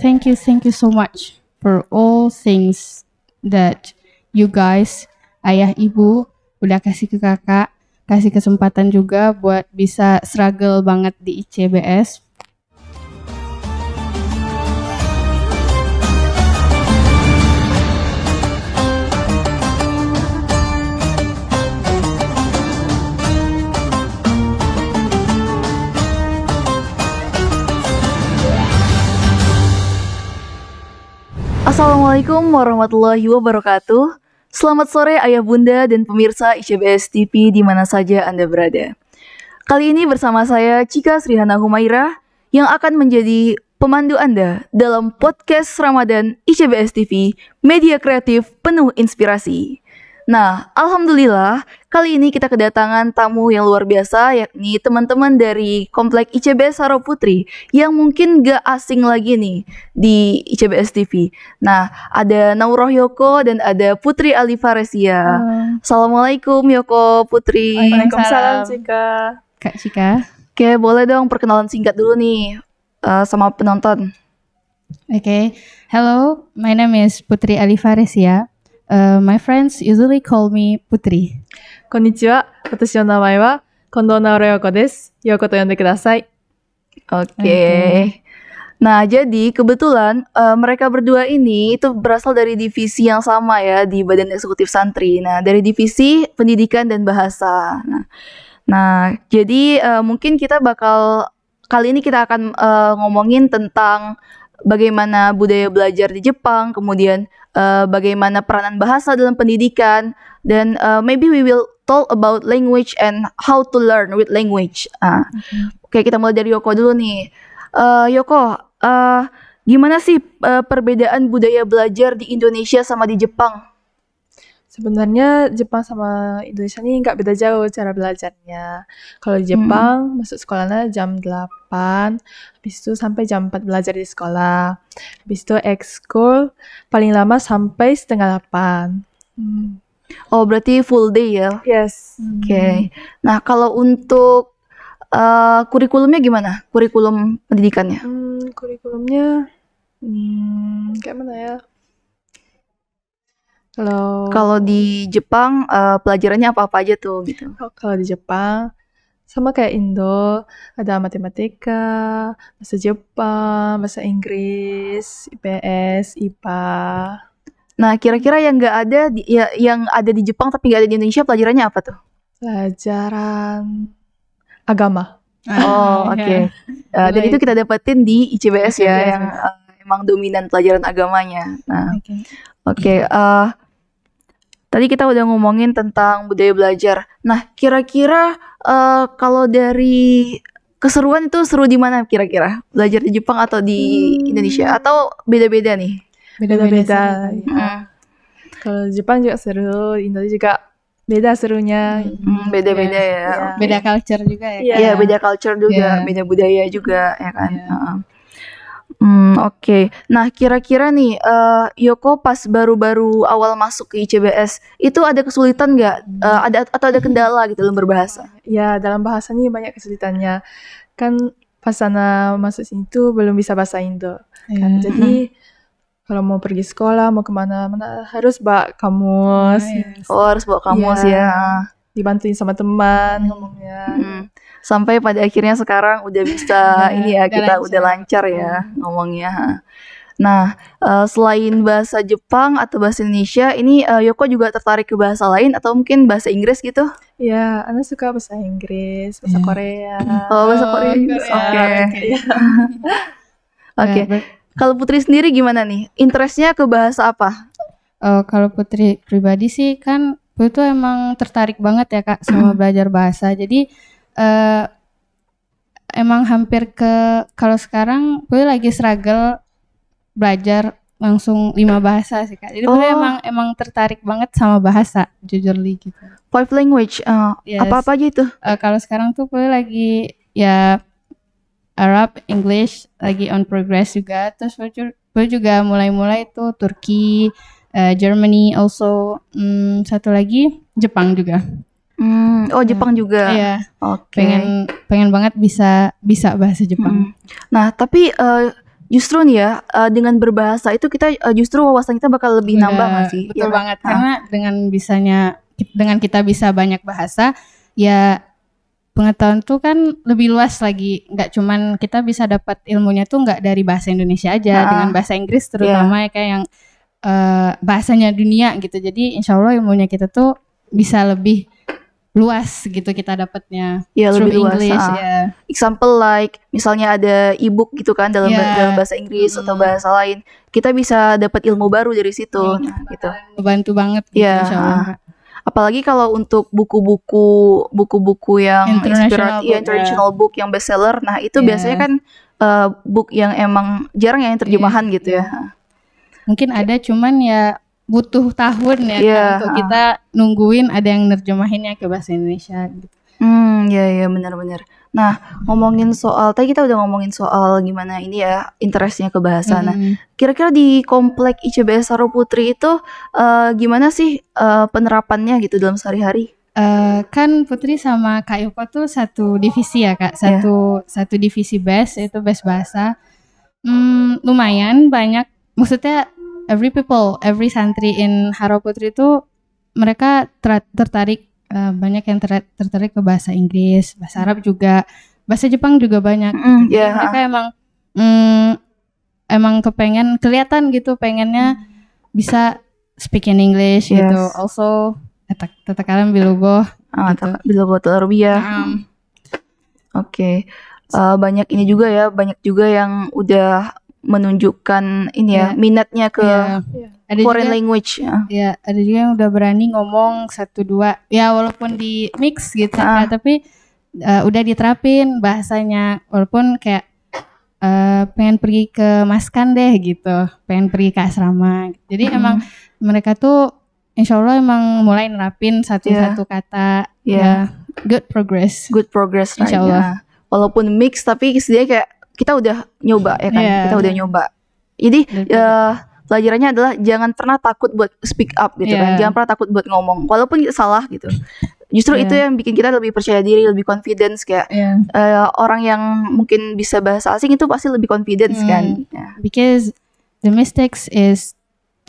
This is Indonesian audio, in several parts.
thank you so much for all things that you guys, ayah ibu, udah kasih ke kakak, kasih kesempatan juga buat bisa struggle banget di ICBS. Assalamualaikum warahmatullahi wabarakatuh. Selamat sore ayah bunda dan pemirsa ICBS TV di mana saja Anda berada. Kali ini bersama saya Cika Srihana Humairah yang akan menjadi pemandu Anda dalam podcast Ramadan ICBS TV, media kreatif penuh inspirasi. Nah, alhamdulillah kali ini kita kedatangan tamu yang luar biasa, yakni teman-teman dari Komplek ICBS Haro Putri yang mungkin gak asing lagi nih di ICBS TV. Nah, ada Naurah Yoko dan ada Putri Alifaresia. Assalamualaikum Yoko, Putri. Waalaikumsalam Cika. Kak Cika. Oke, boleh dong perkenalan singkat dulu nih sama penonton. Okay, hello, my name is Putri Alifaresia. My friends usually call me Putri. こんにちは。私の名前は近藤直良子です。ようこと呼んでください。Oke. Nah, jadi kebetulan mereka berdua ini itu berasal dari divisi yang sama ya di Badan Eksekutif Santri. Nah, dari divisi Pendidikan dan Bahasa. Nah, jadi mungkin kita kali ini kita akan ngomongin tentang bagaimana budaya belajar di Jepang, kemudian bagaimana peranan bahasa dalam pendidikan, dan maybe we will talk about language and how to learn with language. Oke, kita mulai dari Yoko dulu nih. Yoko, gimana sih perbedaan budaya belajar di Indonesia sama di Jepang? Sebenarnya Jepang sama Indonesia ini nggak beda jauh cara belajarnya. Kalau di Jepang masuk sekolahnya jam 8, habis itu sampai jam 4 belajar di sekolah. Habis itu ekskul paling lama sampai setengah 8. Oh, berarti full day ya? Yes. Oke. Nah, kalau untuk kurikulumnya gimana? Kurikulum pendidikannya? Kurikulumnya kayak mana ya? Kalau di Jepang pelajarannya apa-apa aja tuh gitu? Kalau di Jepang sama kayak Indo, ada matematika, bahasa Jepang, bahasa Inggris, IPS, IPA. Nah, kira-kira yang nggak ada yang ada di Jepang tapi nggak ada di Indonesia, pelajarannya apa tuh? Pelajaran agama. Oh, oke. Dan itu kita dapetin di ICBS ya, yang emang dominan pelajaran agamanya. Nah, oke. Tadi kita udah ngomongin tentang budaya belajar. Nah, kira-kira kalau dari keseruan itu seru di mana kira-kira? Belajar di Jepang atau di Indonesia? Atau beda-beda nih? Beda-beda. Kalau Jepang juga seru, Indonesia juga beda serunya. Beda-beda ya. Beda culture juga ya? Iya, beda culture juga, beda budaya juga ya kan. Oke. Nah, kira-kira nih Yoko pas baru-baru awal masuk ke ICBS itu ada kesulitan nggak? Ada kendala gitu dalam berbahasa? Ya, dalam bahasa nih banyak kesulitannya. Kan pas sana masuk sini tuh belum bisa bahasa Indo. Kan jadi kalau mau pergi sekolah, mau kemana-mana harus bawa kamus. Oh, harus bawa kamus ya. Dibantuin sama teman ngomongnya. Sampai pada akhirnya sekarang udah bisa ini ya, kita udah lancar ya ngomongnya. Nah, selain bahasa Jepang atau bahasa Indonesia, ini Yoko juga tertarik ke bahasa lain atau mungkin bahasa Inggris gitu? Ya, Ana suka bahasa Inggris, bahasa Korea. Oh, bahasa Korea. Oke. Oke. Kalau Putri sendiri gimana nih? Interestnya ke bahasa apa? Kalau Putri pribadi sih kan Putri tuh emang tertarik banget ya Kak sama belajar bahasa. Jadi emang hampir kalau sekarang Putri lagi struggle belajar langsung 5 bahasa sih Kak. Jadi Putri emang tertarik banget sama bahasa, jujurly gitu. 5 language, apa-apa aja itu? Kalau sekarang tuh Putri lagi ya Arab, English lagi on progress juga. Terus Putri juga mulai tuh Turki, Germany also, satu lagi Jepang juga. Jepang juga. Iya. Oke. Pengen banget bisa bahasa Jepang. Nah, tapi justru nih ya dengan berbahasa itu kita justru wawasan kita bakal lebih nambah nggak sih? Betul Iya kan? banget, karena dengan kita bisa banyak bahasa, ya pengetahuan tuh kan lebih luas lagi. Nggak cuman kita bisa dapat ilmunya tuh nggak dari bahasa Indonesia aja, dengan bahasa Inggris terutama ya kayak yang bahasanya dunia gitu. Jadi insya Allah ilmunya kita tuh bisa lebih luas gitu kita dapatnya. Ya through lebih luas. English, ya. Example like misalnya ada e-book gitu kan dalam bahasa Inggris atau bahasa lain, kita bisa dapat ilmu baru dari situ. Nah, gitu. Membantu banget gitu, Ya, insya Allah. apalagi kalau untuk buku-buku yang International book yang bestseller, nah itu biasanya kan book yang emang jarang yang terjemahan gitu ya. Mungkin ada cuman ya butuh tahun ya kan untuk kita nungguin ada yang nerjemahinnya ke bahasa Indonesia gitu. Ya benar-benar. Nah, tadi kita udah ngomongin soal gimana ini ya interestnya ke bahasa. Nah, kira-kira di komplek ICBS Haroputri itu gimana sih penerapannya gitu dalam sehari-hari? Kan Putri sama Kak Yoko tuh satu divisi ya Kak, satu divisi BES, yaitu BES bahasa. Lumayan banyak, maksudnya every santri in Haroputri itu mereka tertarik, banyak yang tertarik ke bahasa Inggris, bahasa Arab juga, bahasa Jepang juga banyak. Mereka emang kepengen kelihatan gitu, pengennya bisa speak in English gitu. Also tatakaran bilogo gitu. Bilogo Telarbia. Oke. Banyak ini juga ya, banyak juga yang udah menunjukkan ini ya minatnya ke foreign language. Ya, ada juga yang udah berani ngomong 1-2 ya walaupun di mix gitu ya, tapi udah diterapin bahasanya, walaupun kayak pengen pergi ke Maskan deh gitu, pengen pergi ke asrama. Jadi emang mereka tuh insya Allah emang mulai nerapin satu kata. Good progress Insya Allah. Walaupun mix tapi dia kayak kita udah nyoba ya kan, kita udah nyoba. Jadi pelajarannya adalah jangan pernah takut buat speak up gitu kan, jangan pernah takut buat ngomong walaupun kita salah gitu. Justru itu yang bikin kita lebih percaya diri, lebih confidence kayak orang yang mungkin bisa bahasa asing itu pasti lebih confidence kan. Because the mistakes is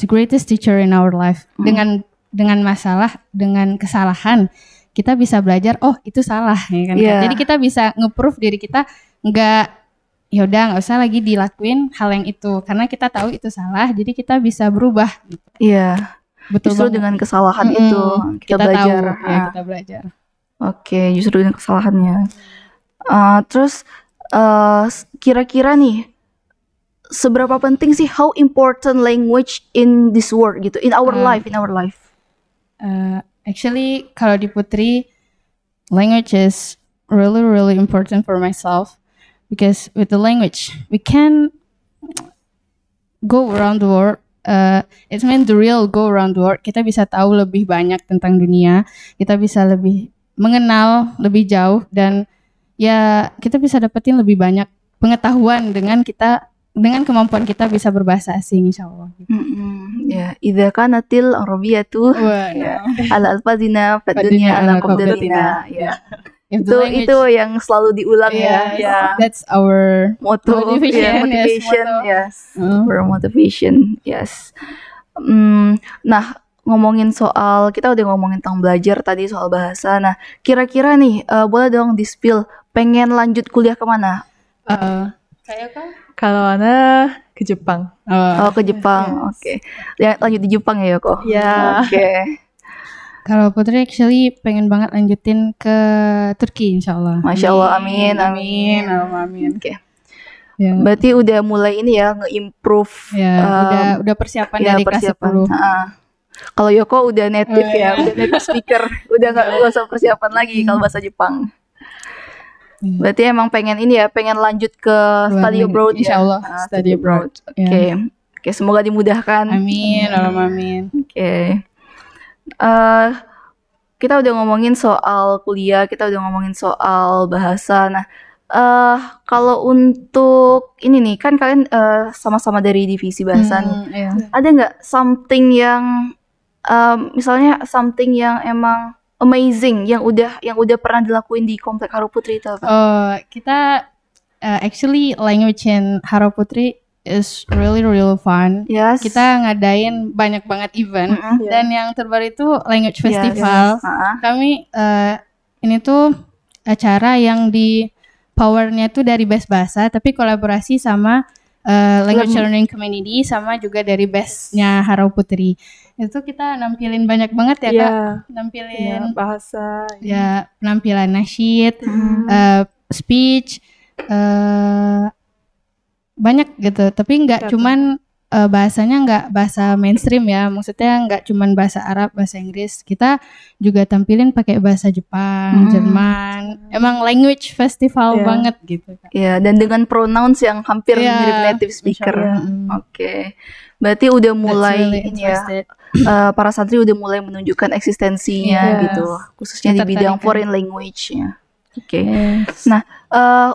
the greatest teacher in our life. Dengan masalah, dengan kesalahan kita bisa belajar, oh itu salah ya kan. Jadi kita bisa nge-proof diri kita, nggak yaudah nggak usah lagi dilakuin hal yang itu karena kita tahu itu salah, jadi kita bisa berubah gitu. Betul. Justru dengan kesalahan itu kita belajar. Kita belajar. Oke, justru dengan kesalahannya. Terus kira-kira nih seberapa penting sih, how important language in this world gitu, in our life? Actually kalau di Putri, language is really important for myself. Because with the language, we can go around the world. It's meant the real go around the world. Kita bisa tahu lebih banyak tentang dunia. Kita bisa lebih mengenal lebih jauh, dan ya kita bisa dapetin lebih banyak pengetahuan dengan kemampuan kita bisa berbahasa asing, insya Allah. Ya, idza kanatil arabiyatu ala alfazina fad dunya ala qabdatina. Itu yang selalu diulang ya. That's our motivation. Our motivation. Yes. Nah, ngomongin soal, kita udah ngomongin tentang belajar tadi soal bahasa. Nah, kira-kira nih boleh dong di-spill pengen lanjut kuliah kemana? Saya kan kalau Ana ke Jepang. Ke Jepang. Oke. Ya, lanjut di Jepang ya Yoko? Oke. Kalau Putri actually pengen banget lanjutin ke Turki, insya Allah. Masya Allah, amin. Oke. Berarti udah mulai ini ya, nge-improve. Udah persiapan dari kelas 10. Kalau Yoko udah native udah native speaker, udah nggak usah persiapan lagi kalau bahasa Jepang. Berarti emang pengen ini ya, pengen lanjut ke study abroad. Insya Allah, study abroad. Oke, semoga dimudahkan. Amin, amin. Oke. Kita udah ngomongin soal kuliah, kita udah ngomongin soal bahasa. Nah, kalau untuk ini nih, kan kalian sama-sama dari divisi bahasa nih. Ada nggak something yang misalnya something yang emang amazing yang udah pernah dilakuin di Komplek Haroputri itu apa? Kita actually language in Haroputri is really fun. Yes. Kita ngadain banyak banget event dan yang terbaru itu language festival. Kami ini tuh acara yang di powernya tuh dari Best Bahasa tapi kolaborasi sama language learning community sama juga dari Bestnya Harau Putri. Itu kita nampilin banyak banget ya Kak. Nampilin bahasa. Ya, penampilan nasyid, speech, banyak gitu. Tapi nggak cuman bahasanya nggak bahasa mainstream ya. Maksudnya nggak cuman bahasa Arab, bahasa Inggris. Kita juga tampilin pakai bahasa Jepang, Jerman. Emang language festival banget gitu. Iya, dan dengan pronouns yang hampir mirip native speaker. Oke. Berarti udah mulai ini ya. Para santri udah mulai menunjukkan eksistensinya gitu, khususnya di bidang foreign language-nya. Oke. Nah,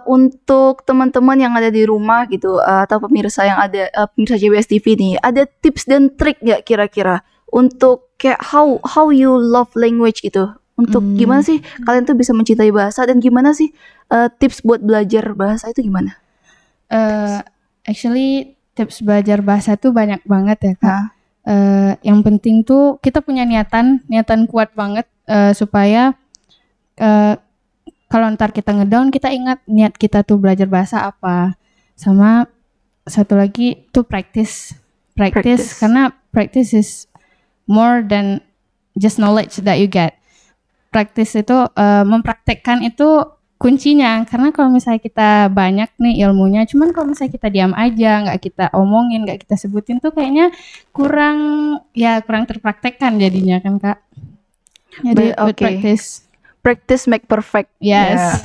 untuk teman-teman yang ada di rumah gitu atau pemirsa yang ada pemirsa JBS TV nih, ada tips dan trik nggak kira-kira untuk kayak how you love language gitu? Untuk gimana sih kalian tuh bisa mencintai bahasa dan gimana sih tips buat belajar bahasa itu gimana? Actually tips belajar bahasa tuh banyak banget ya Kak. Yang penting tuh kita punya niatan kuat banget supaya kalau ntar kita ngedown kita ingat niat kita tuh belajar bahasa apa. Sama satu lagi tuh practice karena practice is more than just knowledge that you get. Practice itu mempraktekkan itu kuncinya, karena kalau misalnya kita banyak nih ilmunya, cuman kalau misalnya kita diam aja, nggak kita omongin, nggak kita sebutin tuh kayaknya kurang terpraktekkan jadinya kan Kak. Jadi practice make perfect. Yes.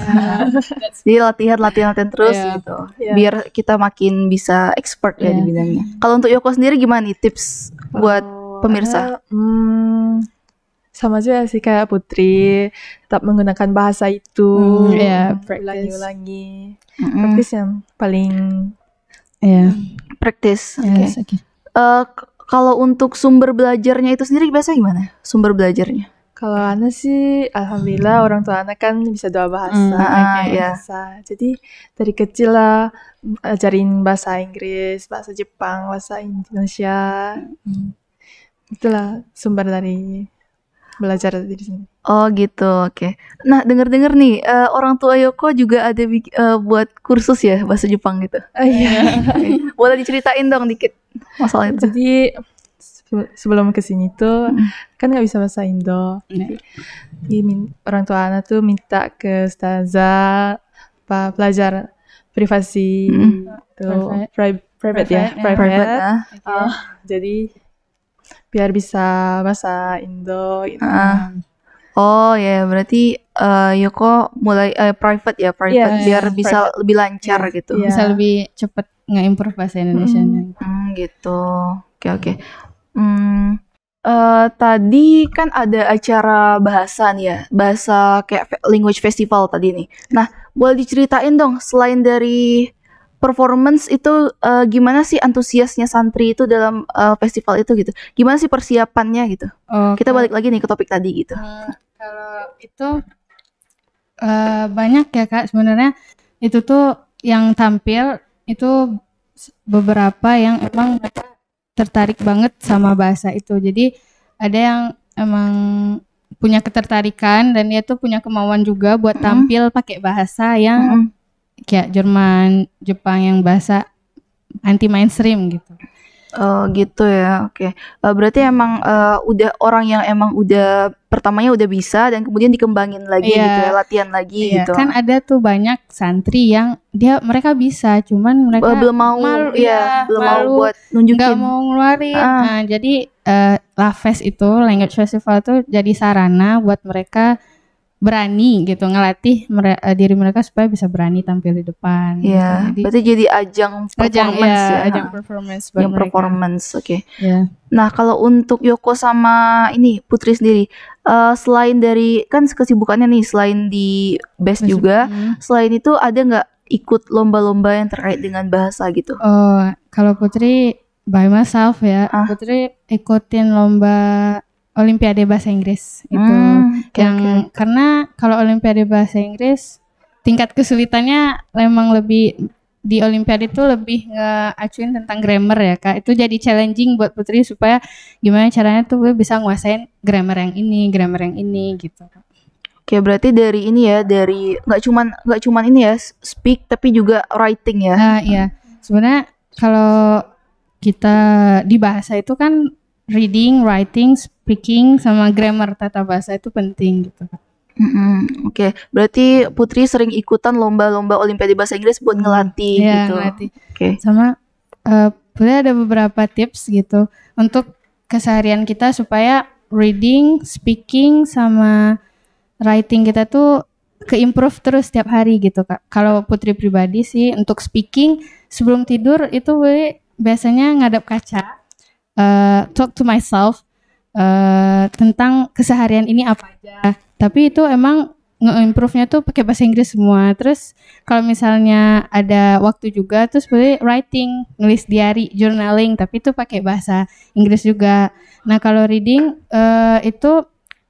Jadi latihan terus gitu. Biar kita makin bisa expert ya di bidangnya. Kalau untuk Yoko sendiri gimana nih tips buat pemirsa? Sama aja sih kayak Putri, tetap menggunakan bahasa itu, ulangi. Praktis yang paling praktis. Yes, kalau untuk sumber belajarnya itu sendiri biasa gimana? Sumber belajarnya? Kalau Ana sih, alhamdulillah orang tua Ana kan bisa 2 bahasa, bahasa. Jadi dari kecil lah ajarin bahasa Inggris, bahasa Jepang, bahasa Indonesia. Itulah sumber dari belajar di sini. Oh gitu, oke. Nah dengar nih orang tua Yoko juga ada buat kursus ya bahasa Jepang gitu. Iya. Boleh diceritain dong dikit masalah itu. Jadi sebelum kesini tuh kan nggak bisa bahasa Indo. Jadi orang tua Ana tuh minta ke ustazah belajar privasi tuh private. Jadi biar bisa bahasa Indo gitu. Oh ya, berarti Yoko mulai private biar bisa lebih lancar gitu. Bisa lebih cepat nge-improve bahasa Indonesianya. Gitu. Oke. Tadi kan ada acara bahasa nih ya, bahasa kayak language festival tadi nih. Nah, boleh diceritain dong selain dari performance itu gimana sih antusiasnya santri itu dalam festival itu gitu? Gimana sih persiapannya gitu? Kita balik lagi nih ke topik tadi gitu. Kalau itu banyak ya Kak sebenarnya. Itu tuh yang tampil itu beberapa yang emang mereka tertarik banget sama bahasa itu. Jadi ada yang emang punya ketertarikan dan dia tuh punya kemauan juga buat tampil pakai bahasa yang kayak Jerman, Jepang yang bahasa anti mainstream gitu. Oh gitu ya, oke. Berarti emang udah orang yang emang udah pertamanya udah bisa dan kemudian dikembangin lagi gitu ya, latihan lagi gitu. Kan ada tuh banyak santri yang mereka bisa, cuman mereka belum mau malu, belum mau buat nunjukin. Nggak mau ngeluarin. Nah, jadi LaFest itu Language Festival tuh jadi sarana buat mereka berani gitu ngelatih diri mereka supaya bisa berani tampil di depan. Iya, gitu. Berarti jadi ajang performance ajang performance buat mereka. Performance, oke. Yeah. Nah, kalau untuk Yoko sama ini Putri sendiri, selain dari kan kesibukannya nih, selain di Best juga, selain itu ada nggak ikut lomba-lomba yang terkait dengan bahasa gitu? Oh, kalau Putri by myself ya, Putri ikutin lomba Olimpiade Bahasa Inggris itu karena kalau Olimpiade Bahasa Inggris tingkat kesulitannya memang lebih di Olimpiade itu lebih ngeacuin tentang grammar ya Kak. Itu jadi challenging buat Putri supaya gimana caranya tuh gue bisa nguasain grammar yang ini gitu. Oke, berarti dari ini ya, dari nggak cuman ini ya, speak tapi juga writing ya. Nah, iya. Sebenarnya kalau kita di bahasa itu kan reading, writing, speaking sama grammar tata bahasa itu penting gitu Kak. Oke, berarti Putri sering ikutan lomba-lomba Olimpiade Bahasa Inggris buat ngelatih Iya, gitu. ngelatih. Oke. Sama Putri ada beberapa tips gitu untuk keseharian kita supaya reading, speaking sama writing kita tuh ke-improve terus setiap hari gitu Kak. Kalau Putri pribadi sih untuk speaking sebelum tidur itu gue biasanya ngadap kaca, talk to myself tentang keseharian ini apa aja. Tapi itu emang nge-improve-nya tuh pakai bahasa Inggris semua. Terus kalau misalnya ada waktu juga terus boleh writing, nulis diary, journaling, tapi itu pakai bahasa Inggris juga. Nah, kalau reading itu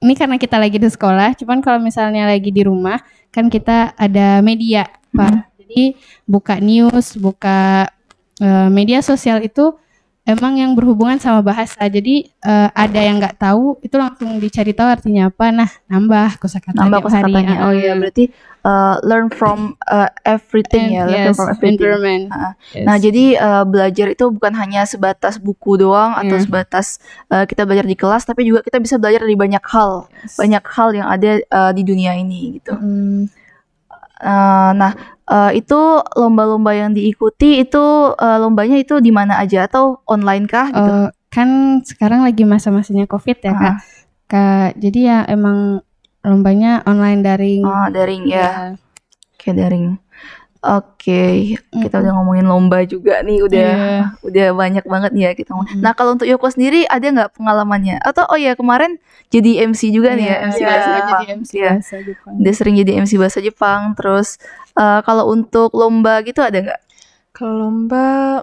ini karena kita lagi di sekolah, cuman kalau misalnya lagi di rumah kan kita ada media, Pak. Jadi buka news, buka media sosial itu emang yang berhubungan sama bahasa. Jadi ada yang nggak tahu itu langsung dicari tahu artinya apa. Nah, nambah kosakata tiap hari. Kosakatanya. Oh iya, berarti learn from everything ya, learn Yes, from everything. environment. Yes. Nah, jadi belajar itu bukan hanya sebatas buku doang atau sebatas kita belajar di kelas, tapi juga kita bisa belajar dari banyak hal, banyak hal yang ada di dunia ini gitu. Nah, itu lomba-lomba yang diikuti itu lombanya itu di mana aja atau online kah gitu? Kan sekarang lagi masa-masanya COVID ya Kak. Jadi ya emang lombanya online daring. Oh, daring ya. Oke, daring. Oke, kita udah ngomongin lomba juga nih, udah banyak banget nih ya kita ngomong. Nah, kalau untuk Yoko sendiri ada nggak pengalamannya? Atau oh ya kemarin jadi MC juga nih ya, MC bahasa Jepang. Jadi MC bahasa Jepang. Dia sering jadi MC bahasa Jepang. Terus kalau untuk lomba gitu ada nggak? Kalau lomba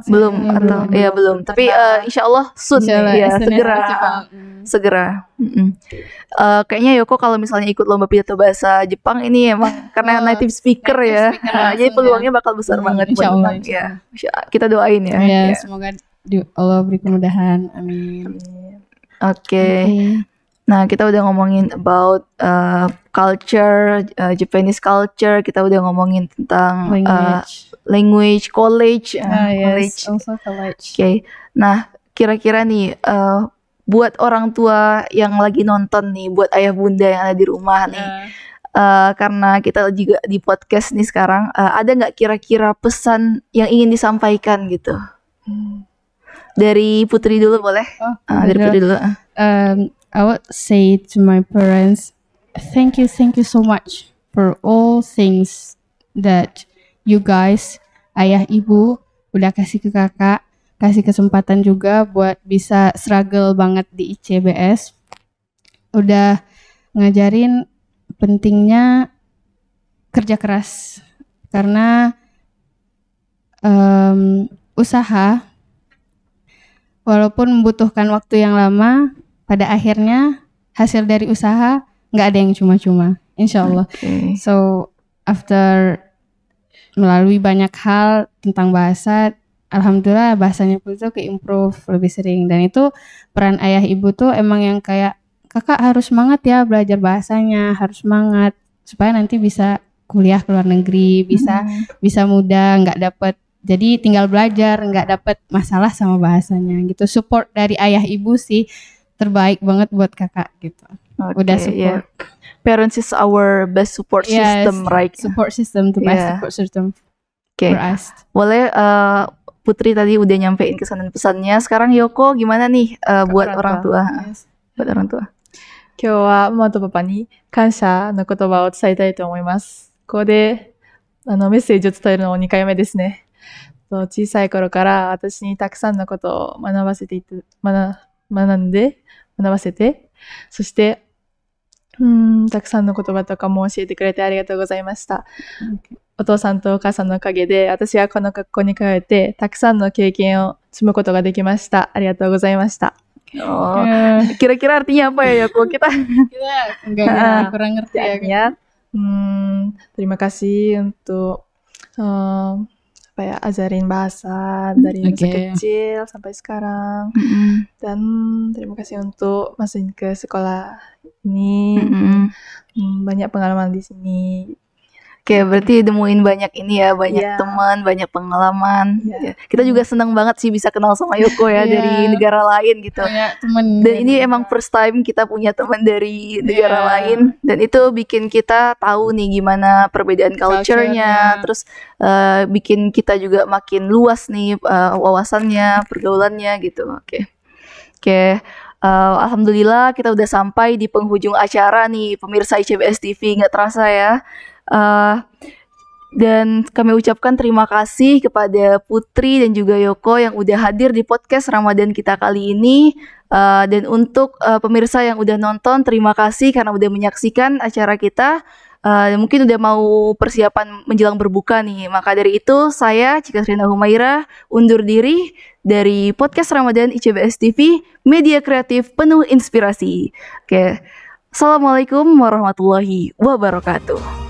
Belum atau ya belum. Tapi insya Allah soon ya, segera. Kayaknya Yoko kalau misalnya ikut lomba pidato bahasa Jepang ini emang karena native speaker ya, jadi peluangnya bakal besar banget. Insya Allah. Ya, kita doain ya. Ya, semoga Allah beri kemudahan. Amin. Oke. Nah, kita udah ngomongin about culture, Japanese culture. Kita udah ngomongin tentang language, college. Yes, also college. Oke. Nah, kira-kira nih buat orang tua yang lagi nonton nih, buat ayah bunda yang ada di rumah nih, karena kita juga di podcast nih sekarang, ada nggak kira-kira pesan yang ingin disampaikan gitu? Dari Putri dulu boleh? Dari Putri dulu. I would say to my parents, thank you so much for all things that you guys, ayah ibu, udah kasih ke kakak, kasih kesempatan juga buat bisa struggle banget di ICBS. Udah ngajarin pentingnya kerja keras, karena usaha walaupun membutuhkan waktu yang lama, pada akhirnya hasil dari usaha nggak ada yang cuma-cuma, insya Allah. So after melalui banyak hal tentang bahasa, alhamdulillah bahasanya pun itu ke-improve lebih sering. Dan itu peran ayah ibu tuh emang yang kayak, kakak harus semangat ya belajar bahasanya, harus semangat supaya nanti bisa kuliah ke luar negeri, bisa mudah, nggak dapet, jadi tinggal belajar, nggak dapet masalah sama bahasanya gitu. Support dari ayah ibu sih terbaik banget buat kakak gitu. Udah support. Parents is our best support system, right? Support system, the best support system for us. Boleh Putri tadi udah nyampein kesan dan pesannya. Sekarang Yoko gimana nih buat orang tua? Buat orang tua. 今日はママとパパに感謝の言葉を伝えたいと思います。ここでメッセージを伝えるのも2回目ですね。小さい頃から私にたくさんのことを学ばせて、そしてたくさんの言葉とかも教えてくれてありがとうございました。お父さんとお母さんのおかげで私はこの学校に通えてたくさんの経験を積むことができました。ありがとうございました。Kira-kira artinya apa ya Yoko? Kita enggak kurang ngerti ya. terima kasih untuk ajarin bahasa dari masa kecil sampai sekarang. Dan terima kasih untuk masukin ke sekolah ini. Banyak pengalaman di sini. Oke, berarti nemuin banyak ini ya, banyak teman, banyak pengalaman. Kita juga senang banget sih bisa kenal sama Yoko ya dari negara lain gitu. Dan ini emang first time kita punya teman dari negara lain, dan itu bikin kita tahu nih gimana perbedaan culture-nya, terus bikin kita juga makin luas nih wawasannya, pergaulannya gitu. Oke. Alhamdulillah kita udah sampai di penghujung acara nih, pemirsa ICBS TV, nggak terasa ya. Dan kami ucapkan terima kasih kepada Putri dan juga Yoko yang udah hadir di podcast Ramadan kita kali ini. Dan untuk pemirsa yang udah nonton, terima kasih karena udah menyaksikan acara kita. Mungkin udah mau persiapan menjelang berbuka nih. Maka dari itu saya Cika Srina Humaira undur diri dari podcast Ramadan ICBS TV, media kreatif penuh inspirasi. Oke. Assalamualaikum warahmatullahi wabarakatuh.